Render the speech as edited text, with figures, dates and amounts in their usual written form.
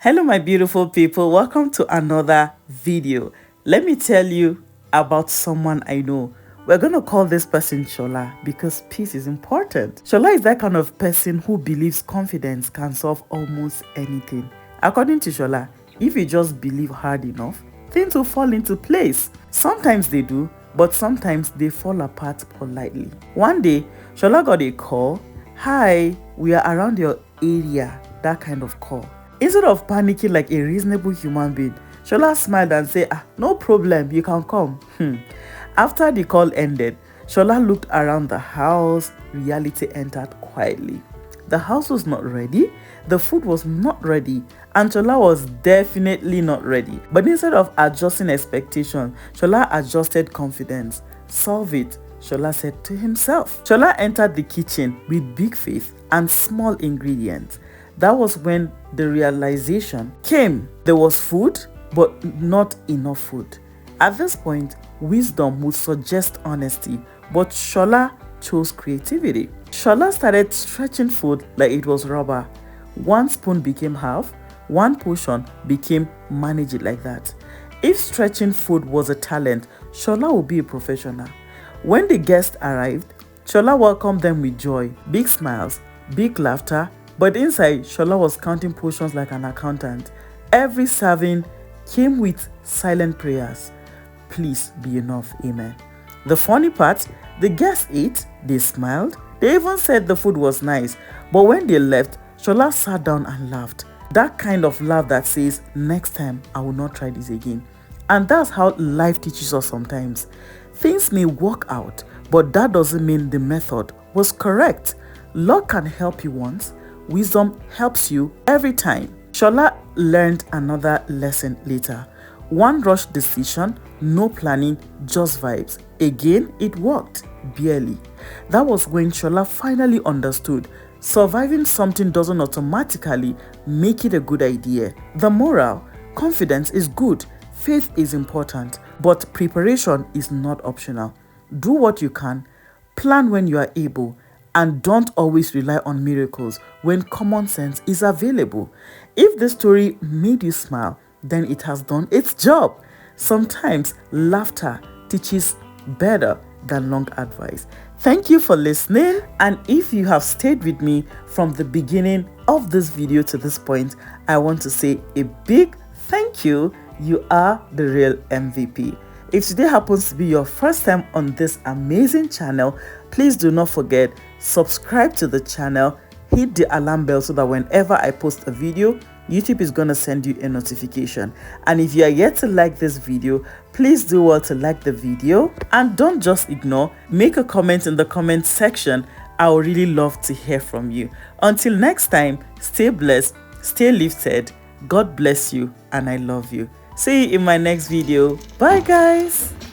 Hello my beautiful people, welcome to another video. Let me tell you about someone I know. We're going to call this person Shola because peace is important. Shola is that kind of person who believes confidence can solve almost anything. According to Shola, if you just believe hard enough, things will fall into place. Sometimes they do, but sometimes they fall apart politely. One day, Shola got a call. Hi, we are around your area. That kind of call. Instead of panicking like a reasonable human being, Shola smiled and said, no problem, you can come. After the call ended, Shola looked around the house. Reality entered quietly. The house was not ready, the food was not ready, and Shola was definitely not ready. But instead of adjusting expectation, Shola adjusted confidence. Solve it, Shola said to himself. Shola entered the kitchen with big faith and small ingredients. That was when the realization came. There was food, but not enough food. At this point, wisdom would suggest honesty, but Shola chose creativity. Shola started stretching food like it was rubber. One spoon became half, one portion became manage it like that. If stretching food was a talent, Shola would be a professional. When the guests arrived, Shola welcomed them with joy, big smiles, big laughter, but inside, Shola was counting portions like an accountant. Every serving came with silent prayers. Please be enough, amen. The funny part, the guests ate, they smiled, they even said the food was nice. But when they left, Shola sat down and laughed. That kind of laugh that says, next time, I will not try this again. And that's how life teaches us sometimes. Things may work out, but that doesn't mean the method was correct. Luck can help you once. Wisdom helps you every time. Shola learned another lesson later. One rushed decision, no planning, just vibes. Again, it worked. Barely. That was when Shola finally understood. Surviving something doesn't automatically make it a good idea. The moral, confidence is good, faith is important, but preparation is not optional. Do what you can, plan when you are able, and don't always rely on miracles when common sense is available. If this story made you smile, then it has done its job. Sometimes laughter teaches better than long advice. Thank you for listening, and if you have stayed with me from the beginning of this video to this point, I want to say a big thank you. You are the real MVP. If today happens to be your first time on this amazing channel, please do not forget, subscribe to the channel, hit the alarm bell so that whenever I post a video, YouTube is going to send you a notification. And if you are yet to like this video, please do well to like the video. And don't just ignore, make a comment in the comment section. I would really love to hear from you. Until next time, stay blessed, stay lifted. God bless you, and I love you. See you in my next video. Bye guys.